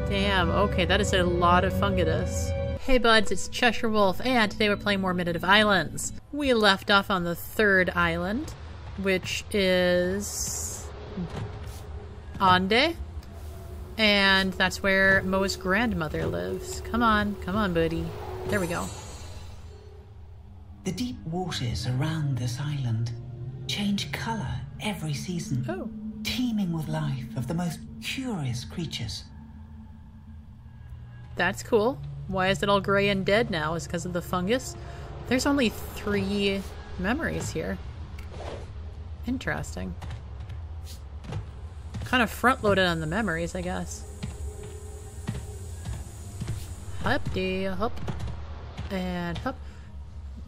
Damn, okay, that is a lot of fungus. Hey buds, it's Cheshire Wolf, and today we're playing more Minute of Islands. We left off on the third island, which is Ande, and that's where Mo's grandmother lives. Come on, buddy. There we go. The deep waters around this island change colour every season, teeming with life of the most curious creatures. That's cool. Why is it all grey and dead now? Is it because of the fungus? There's only 3 memories here. Interesting. Kind of front-loaded on the memories, I guess. Hup-dee, hup. And hup.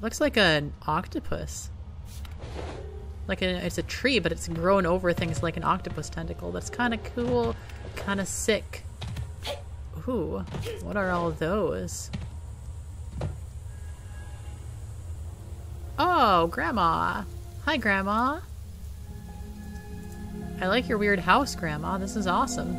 Looks like an octopus. Like it's a tree, but it's grown over things like an octopus tentacle. That's kind of cool, kind of sick. Ooh, what are all those? Oh, Grandma. Hi, Grandma. I like your weird house, Grandma. This is awesome.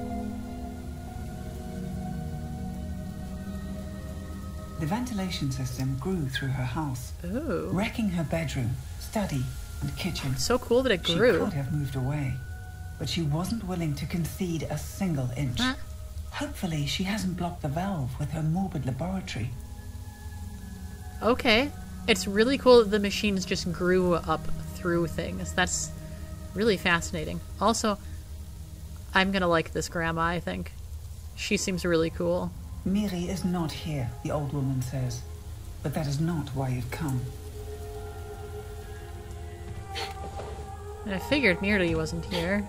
The ventilation system grew through her house, wrecking her bedroom, study, and kitchen. So cool that it grew. She could have moved away, but she wasn't willing to concede a single inch. Hopefully, she hasn't blocked the valve with her morbid laboratory. Okay. It's really cool that the machines just grew up through things. That's really fascinating. Also, I'm gonna like this grandma, I think. She seems really cool. Miri is not here, the old woman says. But that is not why you've come. I figured Miri wasn't here.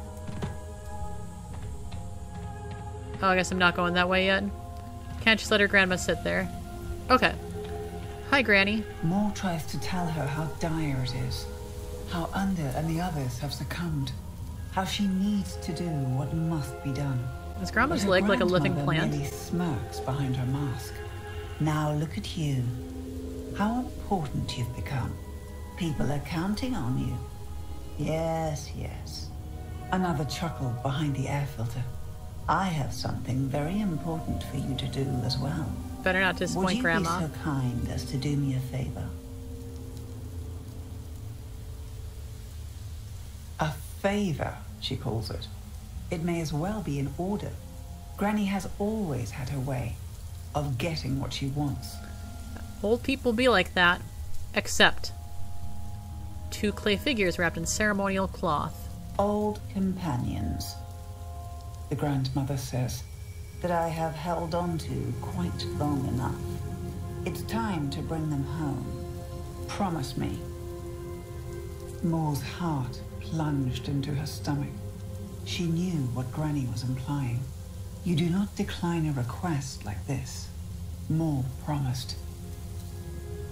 Oh, I guess I'm not going that way yet. Can't just let her grandma sit there. Okay. Hi, Granny. Mo tries to tell her how dire it is. How Unda and the others have succumbed. How she needs to do what must be done. Is Grandma's leg like a living plant? Merely smirks behind her mask. Now look at you. How important you've become. People are counting on you. Yes, yes. Another chuckle behind the air filter. I have something very important for you to do as well. Better not disappoint Grandma. Would you be so kind as to do me a favor? A favor, she calls it. It may as well be in order. Granny has always had her way of getting what she wants. Old people be like that. Except 2 clay figures wrapped in ceremonial cloth. Old companions, the grandmother says, that I have held on to quite long enough. It's time to bring them home. Promise me. Mo's heart plunged into her stomach. She knew what Granny was implying. You do not decline a request like this. Mo promised.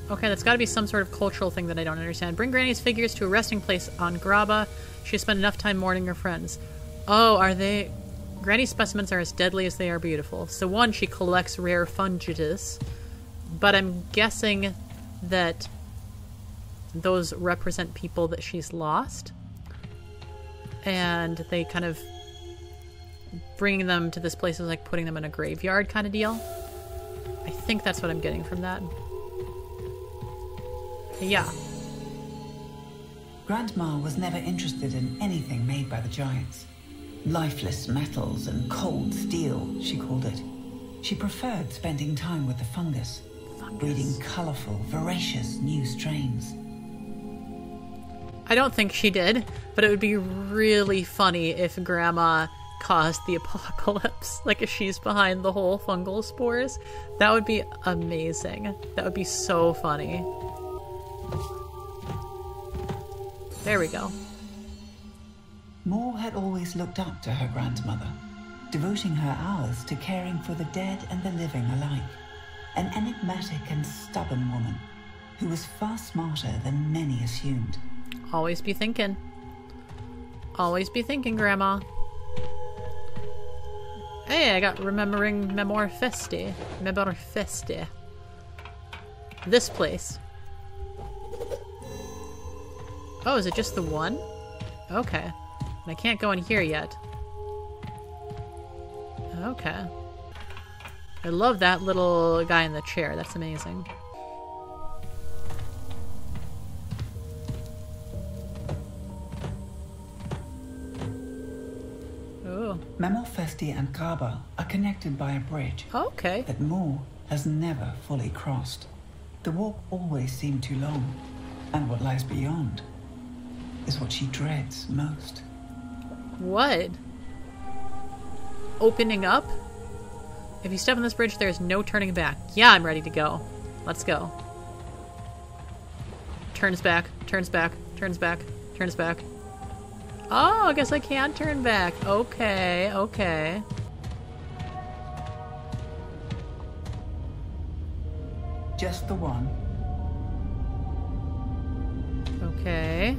Okay, that's gotta be some sort of cultural thing that I don't understand. Bring Granny's figures to a resting place on Graba. She has spent enough time mourning her friends. Oh, are they... Granny's specimens are as deadly as they are beautiful. So one, she collects rare fungus, but I'm guessing that those represent people that she's lost. And they kind of... bringing them to this place is like putting them in a graveyard kind of deal. I think that's what I'm getting from that. Yeah. Grandma was never interested in anything made by the giants. Lifeless metals and cold steel, she called it. She preferred spending time with the fungus, breeding colorful, voracious new strains. I don't think she did, but it would be really funny if Grandma caused the apocalypse. Like if she's behind the whole fungal spores. That would be amazing. That would be so funny. There we go. Mo had always looked up to her grandmother, devoting her hours to caring for the dead and the living alike. An enigmatic and stubborn woman who was far smarter than many assumed. Always be thinking. Always be thinking, Grandma. Hey, I got remembering Memoir Feste. Memoir Feste. This place. Oh, is it just the one? Okay. I can't go in here yet. Okay. I love that little guy in the chair. That's amazing. Oh. Memorfesti and Graba are connected by a bridge Okay. that Mo has never fully crossed. The walk always seemed too long, and what lies beyond is what she dreads most. What? Opening up? If you step on this bridge, there's no turning back. Yeah, I'm ready to go. Let's go. Turns back, turns back, turns back, turns back. Oh, I guess I can turn back. Okay, okay. Just the one. Okay.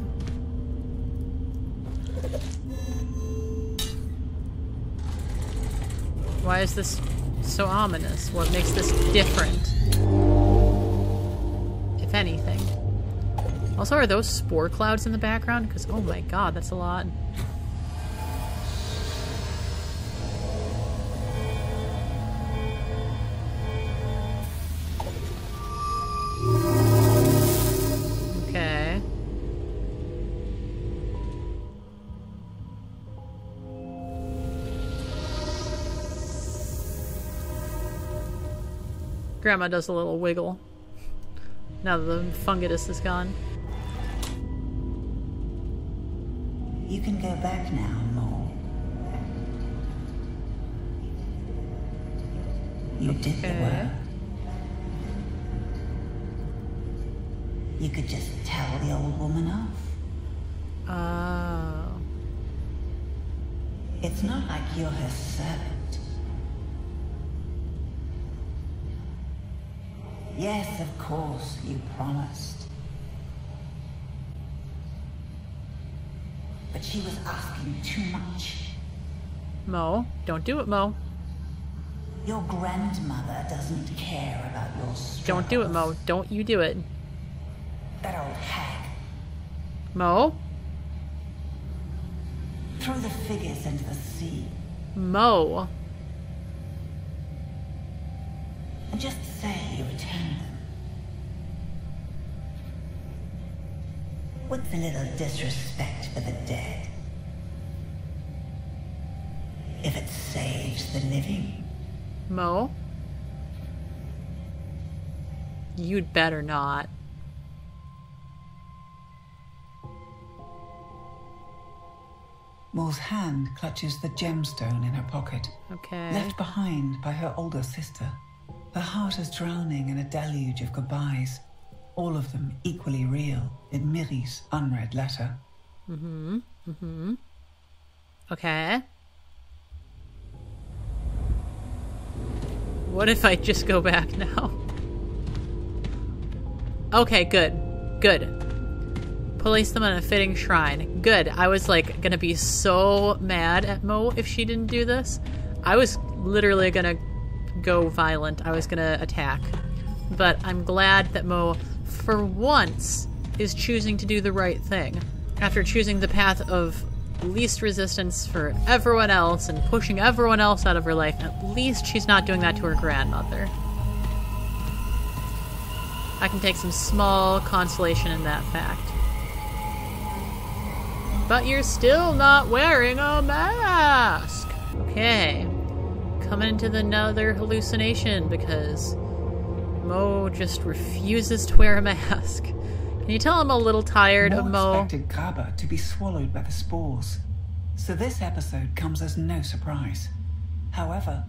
Why is this so ominous? What makes this different? If anything. Also, are those spore clouds in the background? Because, oh my god, that's a lot. Okay. Grandma does a little wiggle. Now that the fungus is gone. You can go back now, Mo. You did the work. You could just tell the old woman off. Oh. It's not like you're her servant. Yes, of course, you promised. But she was asking too much. Mo, don't do it, Mo. Your grandmother doesn't care about your struggles. Don't do it, Mo. Don't you do it. That old hag. Mo? Throw the figures into the sea. Mo. And just say you return them. What's a little disrespect for the dead? If it saves the living. Mo? You'd better not. Mo's hand clutches the gemstone in her pocket. Okay. Left behind by her older sister. Her heart is drowning in a deluge of goodbyes. All of them equally real in Miri's unread letter. Okay. What if I just go back now? Okay, good. Good. Place them on a fitting shrine. Good. I was like gonna be so mad at Mo if she didn't do this. I was literally gonna go violent. I was gonna attack. But I'm glad that Mo, for once, is choosing to do the right thing. After choosing the path of least resistance for everyone else and pushing everyone else out of her life, at least she's not doing that to her grandmother. I can take some small consolation in that fact. But you're still not wearing a mask! Okay. Coming into another hallucination because Mo just refuses to wear a mask. Can you tell I'm a little tired of Mo? Expected Graba to be swallowed by the spores, so this episode comes as no surprise. However,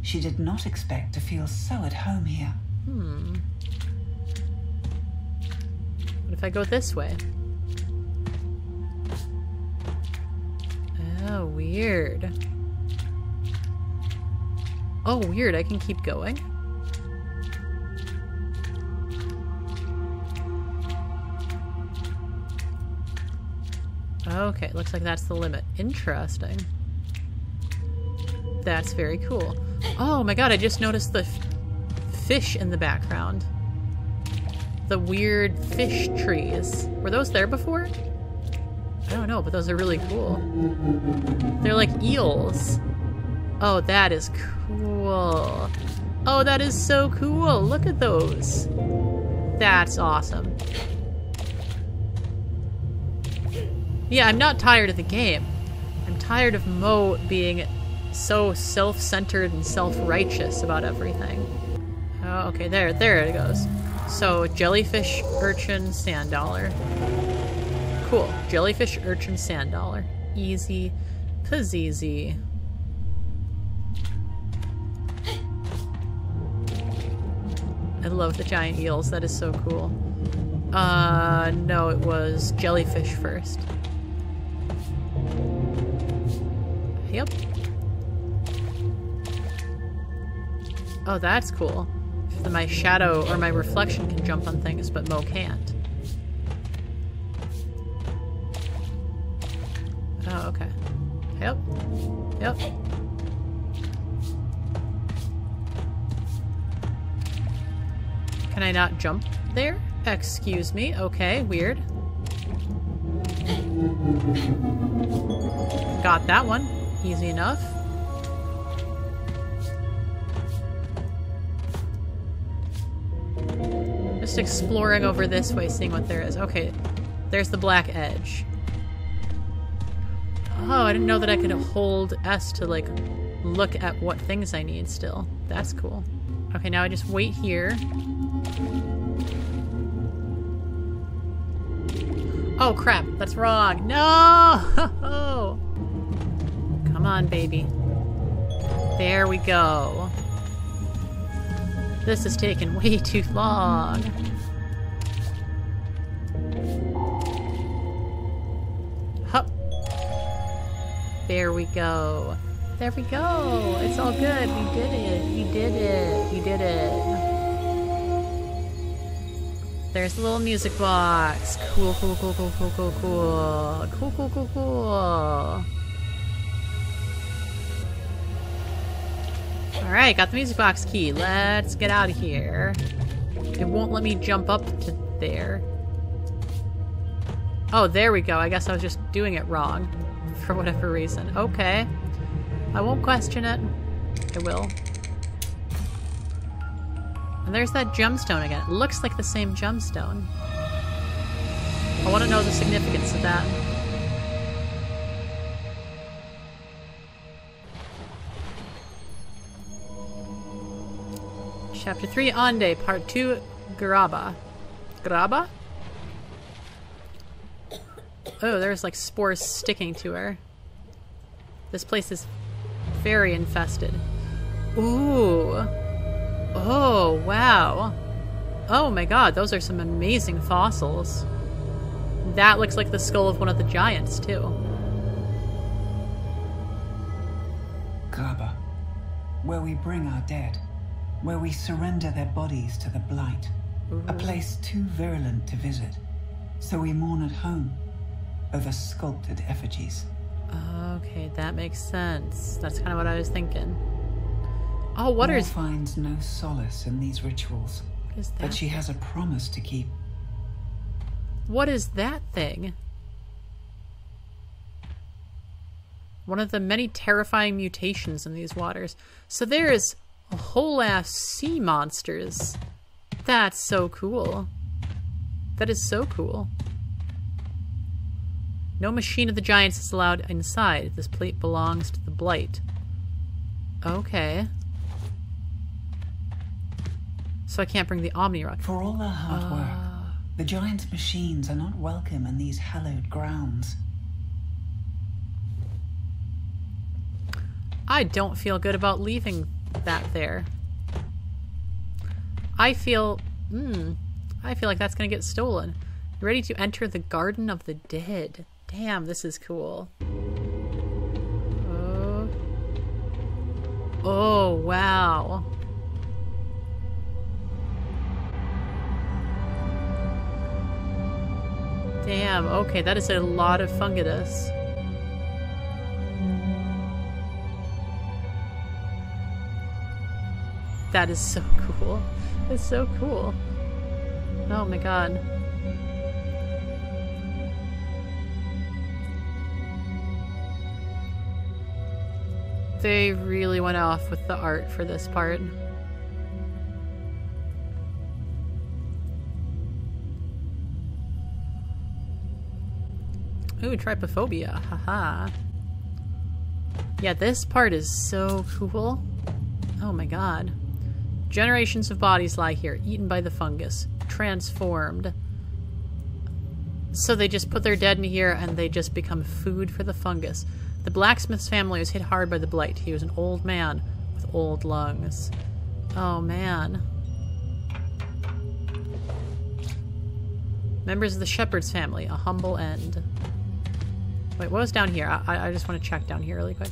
she did not expect to feel so at home here. What if I go this way? Oh, weird. Oh, weird. I can keep going. Okay, looks like that's the limit. Interesting. That's very cool. Oh my god, I just noticed the fish in the background. The weird fish trees. Were those there before? I don't know, but those are really cool. They're like eels. Oh, that is cool. Oh, that is so cool. Look at those. That's awesome. Yeah, I'm not tired of the game. I'm tired of Mo being so self-centered and self-righteous about everything. Oh, okay, there it goes. So, jellyfish, urchin, sand dollar. Cool. Jellyfish, urchin, sand dollar. Easy peasy. I love the giant eels. That is so cool. No, it was jellyfish first. Yep. Oh, that's cool. My shadow or my reflection can jump on things, but Mo can't. Oh, okay. Yep. Yep. Can I not jump there? Excuse me. Okay, weird. Got that one. Easy enough. Just exploring over this way, seeing what there is. Okay, there's the black edge. Oh, I didn't know that I could hold S to, like, look at what things I need still. That's cool. Okay, now I just wait here. Oh, crap. That's wrong. No! Come on, baby. There we go. This is taking way too long. Hup. There we go. There we go. It's all good. We did it. We did it. We did it. There's the little music box. Cool, cool, cool, cool, cool, cool, cool. Cool, cool, cool, cool. Alright, got the music box key. Let's get out of here. It won't let me jump up to there. Oh, there we go. I guess I was just doing it wrong. For whatever reason. Okay. I won't question it. I will. And there's that gemstone again. It looks like the same gemstone. I want to know the significance of that. Chapter 3, Ande, Part 2, Graba. Graba? Oh, there's like spores sticking to her. This place is very infested. Ooh. Oh, wow. Oh my god, those are some amazing fossils. That looks like the skull of one of the giants, too. Graba, where we bring our dead. Where we surrender their bodies to the blight. Ooh. A place too virulent to visit. So we mourn at home, over sculpted effigies. Okay, that makes sense. That's kind of what I was thinking. Oh, what Mor is... finds no solace in these rituals. What is that? But she has a promise to keep. What is that thing? One of the many terrifying mutations in these waters. So there is a whole ass sea monsters. That's so cool. That is so cool. No machine of the giants is allowed inside. This plate belongs to the blight. Okay. So I can't bring the Omni Rock. For all their hard work, the giants' machines are not welcome in these hallowed grounds. I don't feel good about leaving that there. I feel like that's gonna get stolen. You're ready to enter the Garden of the Dead. Damn, this is cool. Oh, wow. Damn, okay, that is a lot of fungus. That is so cool. It's so cool. Oh my god. They really went off with the art for this part. Ooh, trypophobia. Haha. Yeah, this part is so cool. Oh my god. Generations of bodies lie here, eaten by the fungus. Transformed. So they just put their dead in here and they just become food for the fungus. The blacksmith's family was hit hard by the blight. He was an old man with old lungs. Oh man. Members of the shepherd's family, a humble end. Wait, what was down here? I just want to check down here really quick.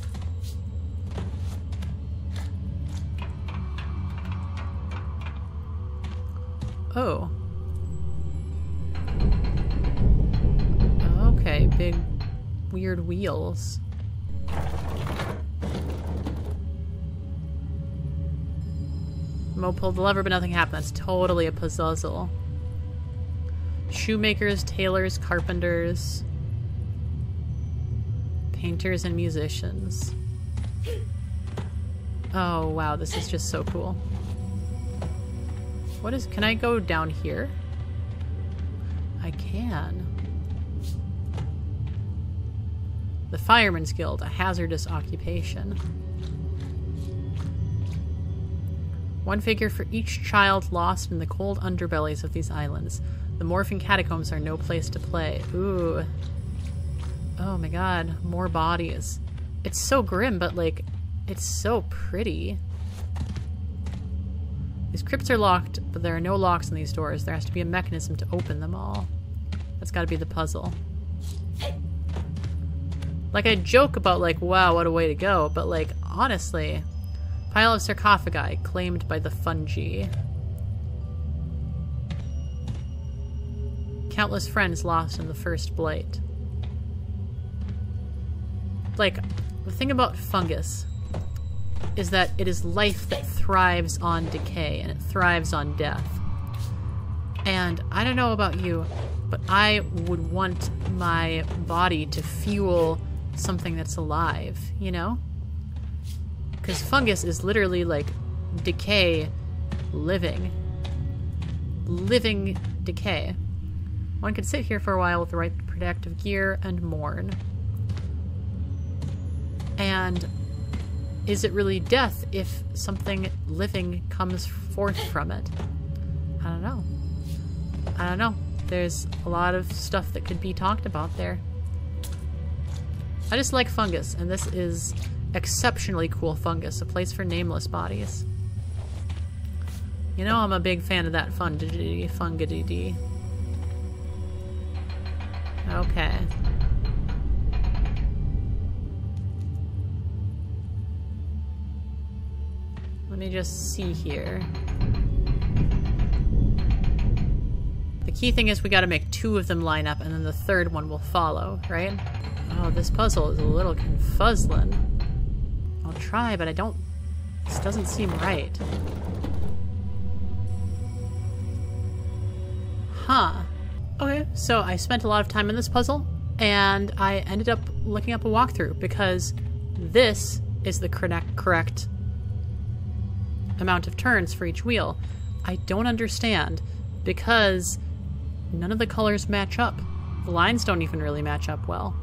Oh. Okay, big weird wheels. Mo pulled the lever, but nothing happened. That's totally a puzzle. Shoemakers, tailors, carpenters, painters, and musicians. Oh wow, this is just so cool. What is... Can I go down here? I can. The Fireman's Guild, a hazardous occupation. One figure for each child lost in the cold underbellies of these islands. The morphing catacombs are no place to play. Ooh. Oh my god, more bodies. It's so grim, but like, it's so pretty. These crypts are locked, but there are no locks on these doors. There has to be a mechanism to open them all. That's gotta be the puzzle. Like, I joke about like, wow, what a way to go, but like, honestly, pile of sarcophagi claimed by the fungi. Countless friends lost in the first blight. Like, the thing about fungus is that it is life that thrives on decay, and it thrives on death. And I don't know about you, but I would want my body to fuel something that's alive, you know? Because fungus is literally like decay living. Living decay. One could sit here for a while with the right protective gear and mourn. And is it really death if something living comes forth from it? I don't know. I don't know. There's a lot of stuff that could be talked about there. I just like fungus, and this is exceptionally cool fungus, a place for nameless bodies. You know I'm a big fan of that fungidity. Okay. Let me just see here. The key thing is we gotta make 2 of them line up and then the 3rd one will follow, right? Oh, this puzzle is a little confuzzling. I'll try, but I don't... This doesn't seem right. Huh. Okay, so I spent a lot of time in this puzzle, and I ended up looking up a walkthrough, because this is the correct amount of turns for each wheel. I don't understand, because none of the colors match up. The lines don't even really match up well.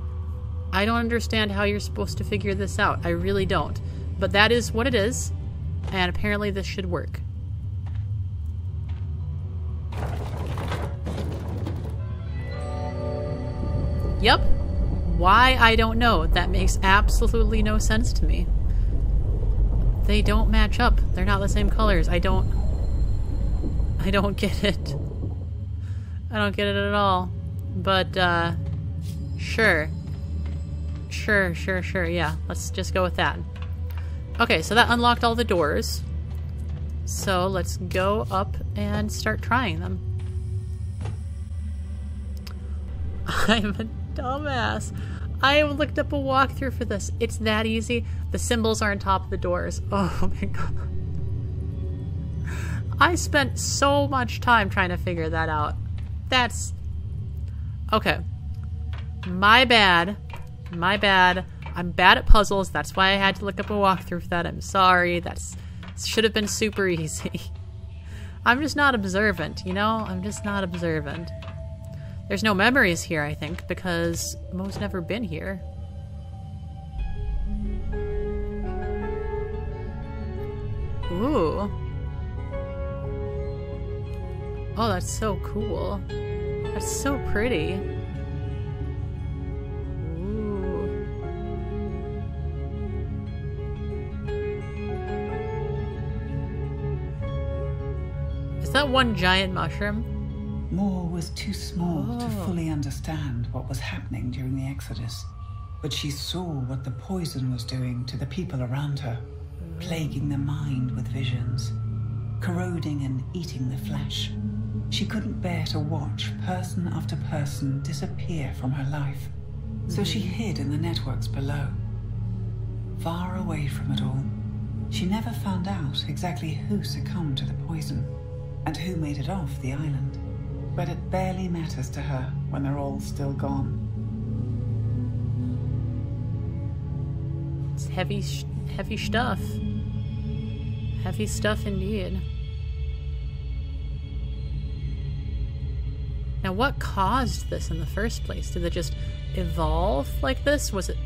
I don't understand how you're supposed to figure this out. I really don't. But that is what it is, and apparently this should work. Yep. Why, I don't know. That makes absolutely no sense to me. They don't match up. They're not the same colors. I don't get it. I don't get it at all. But, sure. Sure, yeah. Let's just go with that. Okay, so that unlocked all the doors. So let's go up and start trying them. I'm a dumbass. I looked up a walkthrough for this. It's that easy. The symbols are on top of the doors. Oh my god. I spent so much time trying to figure that out. That's... Okay. My bad. My bad. I'm bad at puzzles. That's why I had to look up a walkthrough for that. I'm sorry. That's should have been super easy. I'm just not observant, you know? I'm just not observant. There's no memories here, I think, because Mo's never been here. Ooh. Oh, that's so cool. That's so pretty. Ooh. Is that one giant mushroom? Mo was too small to fully understand what was happening during the Exodus, but she saw what the poison was doing to the people around her, plaguing the mind with visions, corroding and eating the flesh. She couldn't bear to watch person after person disappear from her life, so she hid in the networks below. Far away from it all, she never found out exactly who succumbed to the poison and who made it off the island. But it barely matters to her when they're all still gone. It's heavy stuff. Heavy stuff indeed. Now, what caused this in the first place? Did it just evolve like this? Was it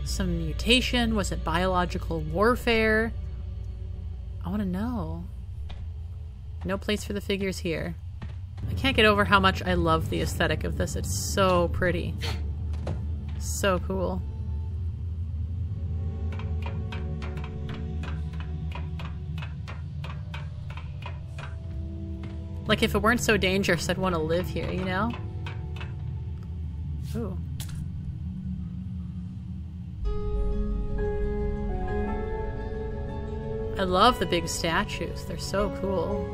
some mutation? Was it biological warfare? I want to know. No place for the figures here. I can't get over how much I love the aesthetic of this. It's so pretty. So cool. Like, if it weren't so dangerous, I'd want to live here, you know? Ooh. I love the big statues. They're so cool.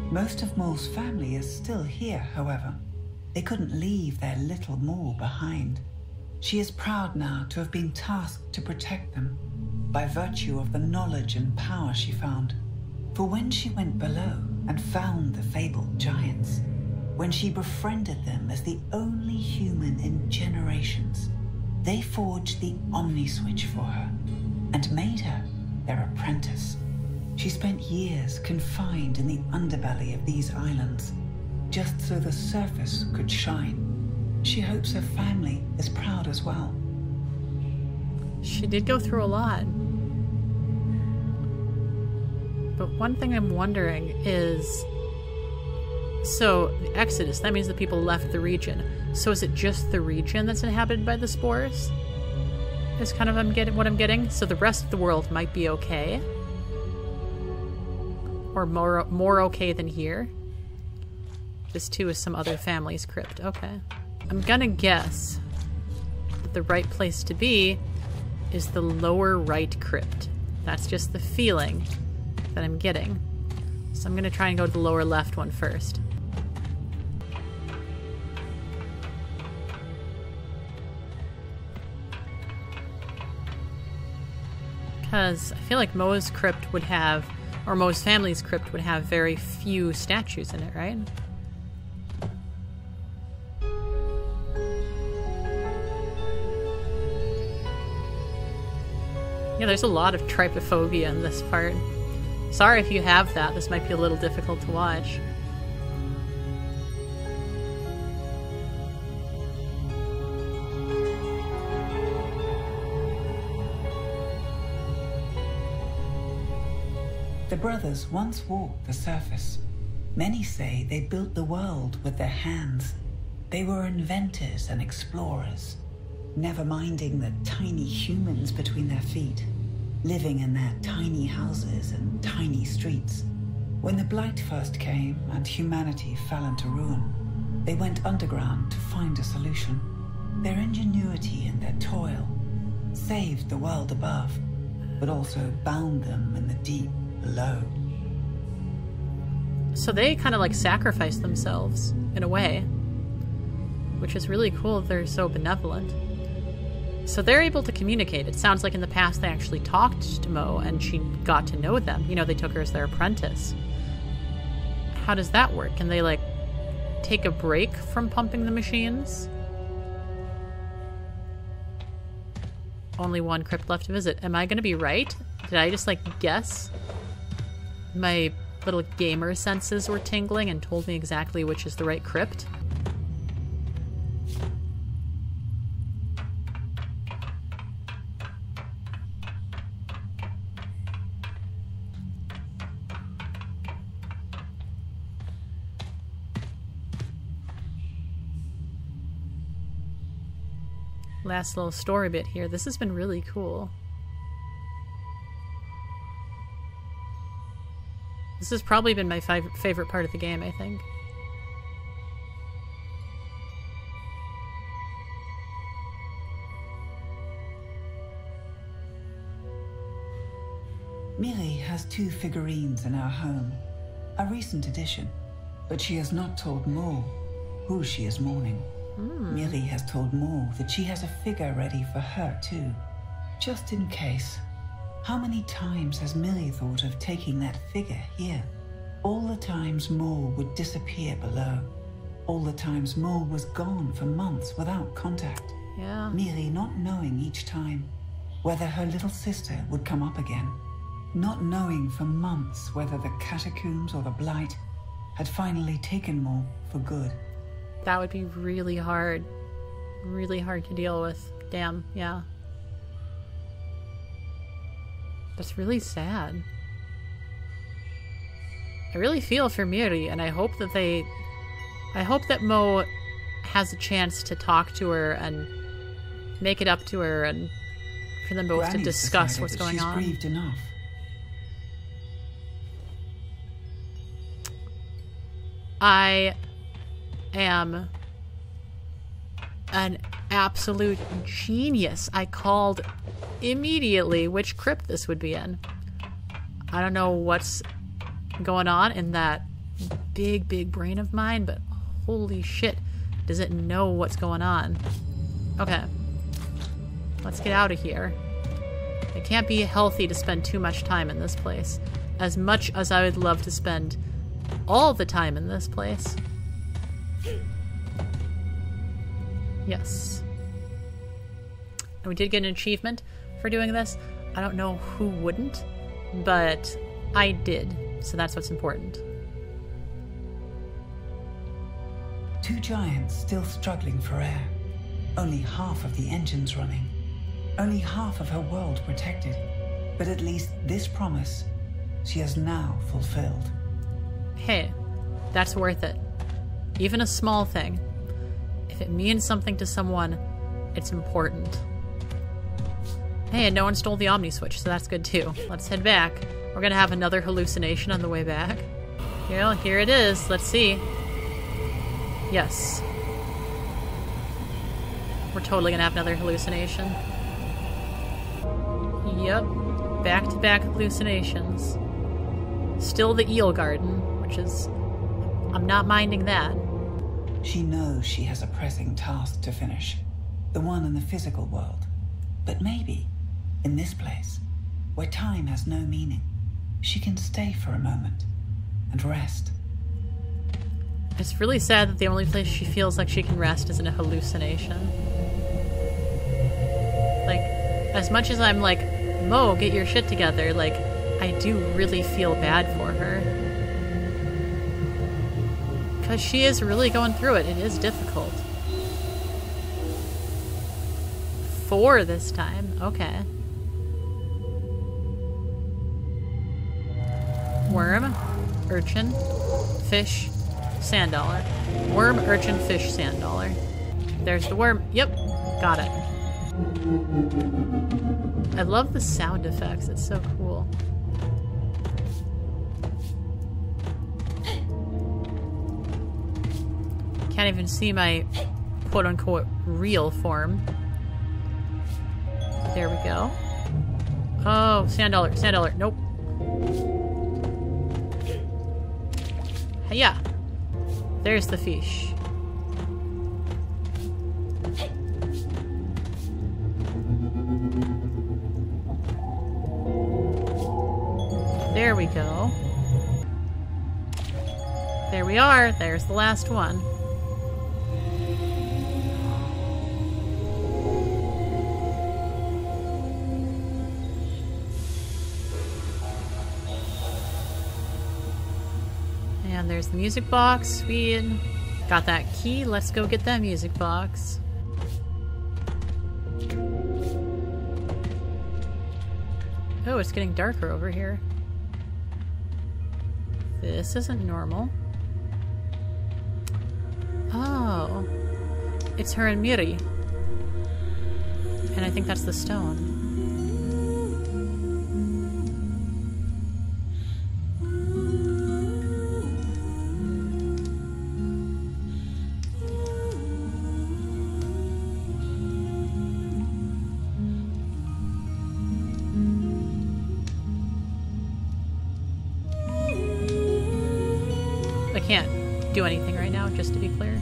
Most of Mo's family is still here, however. They couldn't leave their little Mo behind. She is proud now to have been tasked to protect them by virtue of the knowledge and power she found. For when she went below and found the fabled giants, when she befriended them as the only human in generations, they forged the Omni-Switch for her and made her their apprentice. She spent years confined in the underbelly of these islands, just so the surface could shine. She hopes her family is proud as well. She did go through a lot. But one thing I'm wondering is... So, the Exodus, that means the people left the region. So is it just the region that's inhabited by the spores? Is kind of what I'm getting? So the rest of the world might be okay? Or more okay than here? This too is some other family's crypt. Okay. I'm gonna guess that the right place to be is the lower right crypt. That's just the feeling that I'm getting. So I'm gonna try and go to the lower left one first. Because I feel like Mo's crypt would have, or Mo's family's crypt would have very few statues in it, right? Yeah, there's a lot of trypophobia in this part. Sorry if you have that. This might be a little difficult to watch. The brothers once walked the surface. Many say they built the world with their hands. They were inventors and explorers, never minding the tiny humans between their feet, living in their tiny houses and tiny streets. When the Blight first came and humanity fell into ruin, they went underground to find a solution. Their ingenuity and their toil saved the world above, but also bound them in the deep below. So they kind of like sacrificed themselves, in a way. Which is really cool. They're so benevolent. So they're able to communicate. It sounds like in the past they actually talked to Mo and she got to know them. You know, they took her as their apprentice. How does that work? Can they like take a break from pumping the machines. Only one crypt left to visit. Am I gonna be right? Did I just, like, guess? My little gamer senses were tingling and told me exactly which is the right crypt. Last little story bit here. This has been really cool. This has probably been my favorite part of the game, I think. Miri has 2 figurines in our home. A recent addition. But she has not told Mo who she is mourning. Miri has told Mo that she has a figure ready for her too. Just in case. How many times has Miri thought of taking that figure here? All the times Mo would disappear below. All the times Mo was gone for months without contact. Yeah. Miri not knowing each time whether her little sister would come up again. Not knowing for months whether the catacombs or the blight had finally taken Mo for good. That would be really hard. Really hard to deal with. Damn, yeah. That's really sad. I really feel for Miri, and I hope that Mo has a chance to talk to her and make it up to her, and for them both to discuss what's going on. She's grieved enough. I am an absolute genius. I called immediately which crypt this would be in. I don't know what's going on in that big brain of mine, but holy shit, does it know what's going on. Okay. Let's get out of here. It can't be healthy to spend too much time in this place. As much as I would love to spend all the time in this place. Yes. And we did get an achievement for doing this. I don't know who wouldn't, but I did. So that's what's important. 2 giants still struggling for air. Only half of the engines running. Only half of her world protected. But at least this promise she has now fulfilled. Hey, that's worth it. Even a small thing. If it means something to someone, it's important. Hey, and no one stole the Omni Switch, so that's good too. Let's head back. We're gonna have another hallucination on the way back. Well, here it is. Let's see. Yes. We're totally gonna have another hallucination. Yep. Back-to-back hallucinations. Still the eel garden, which is... I'm not minding that. She knows she has a pressing task to finish. The one in the physical world. But maybe, in this place, where time has no meaning, she can stay for a moment and rest. It's really sad that the only place she feels like she can rest is in a hallucination. Like, as much as I'm like, Mo, get your shit together, like, I do really feel bad for her. Because she is really going through it. It is difficult. 4 this time. Okay. Worm, urchin, fish, sand dollar. Worm, urchin, fish, sand dollar. There's the worm. Yep, got it. I love the sound effects. It's so cool. Can't even see my quote-unquote real form. There we go. Oh, sand dollar, sand dollar. Nope. Yeah. There's the fish. There we go. There we are. There's the last one. And there's the music box. Sweet. Got that key. Let's go get that music box. Oh, it's getting darker over here. This isn't normal. Oh. It's her and Miri. And I think that's the stone. I can't do anything right now, just to be clear.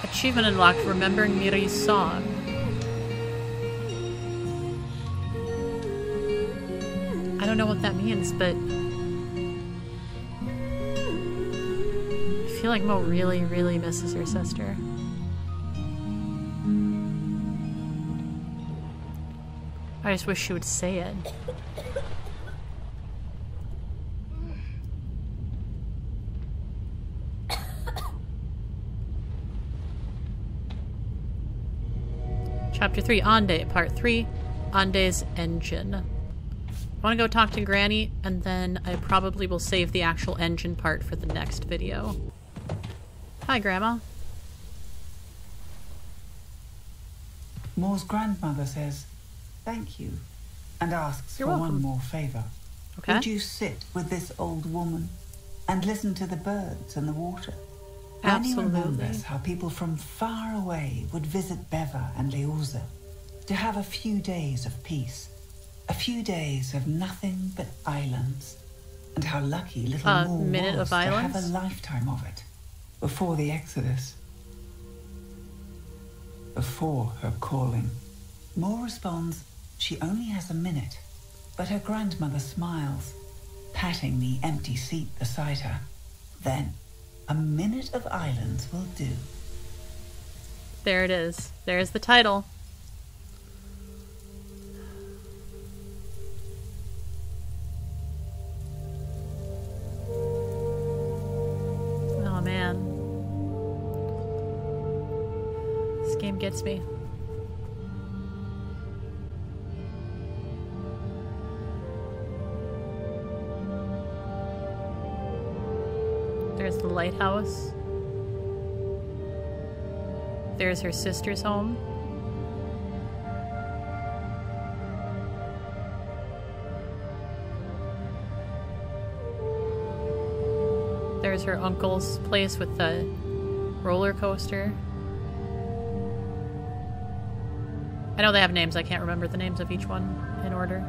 Achievement unlocked, remembering Miri's song. I don't know what that means, but I feel like Mo really, really misses her sister. I just wish she would say it. Chapter 3, Ande, Part 3, Ande's Engine. I want to go talk to Granny, and then I probably will save the actual engine part for the next video. Hi, Grandma. Moore's grandmother says thank you and asks You're for welcome. one more favor. Okay. Would you sit with this old woman and listen to the birds and the water? Absolutely. Granny remembers how people from far away would visit Beva and Leuze to have a few days of peace, a few days of nothing but islands, and how lucky little Moore minute was of to have islands? a lifetime of it before the Exodus, before her calling. Moore responds she only has a minute, but her grandmother smiles, patting the empty seat beside her. Then a minute of islands will do. There it is. There's the title. Oh man. This game gets me. There's the lighthouse. There's her sister's home. There's her uncle's place with the roller coaster. I know they have names, I can't remember the names of each one in order.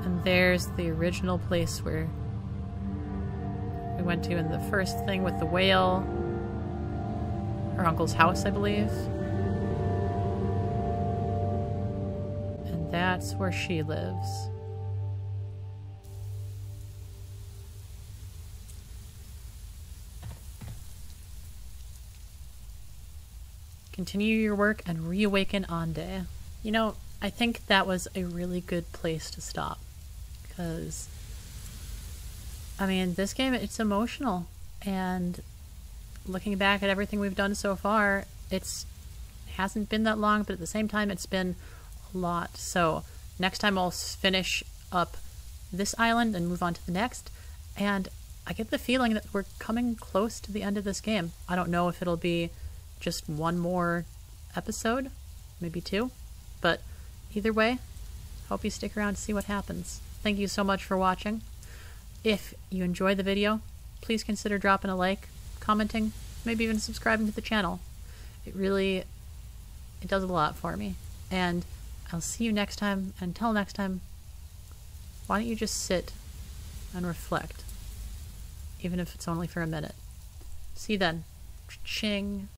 And there's the original place where we went to in the first thing with the whale. Her uncle's house, I believe. And that's where she lives. Continue your work and reawaken Ande. You know, I think that was a really good place to stop. Because, I mean, this game, it's emotional. And looking back at everything we've done so far, it hasn't been that long, but at the same time, it's been a lot. So next time I'll finish up this island and move on to the next. And I get the feeling that we're coming close to the end of this game. I don't know if it'll be just one more episode, maybe two, but either way, hope you stick around to see what happens. Thank you so much for watching. If you enjoyed the video, please consider dropping a like, commenting, maybe even subscribing to the channel. It does a lot for me. And I'll see you next time. Until next time, why don't you just sit and reflect? even if it's only for a minute. See you then. Ching.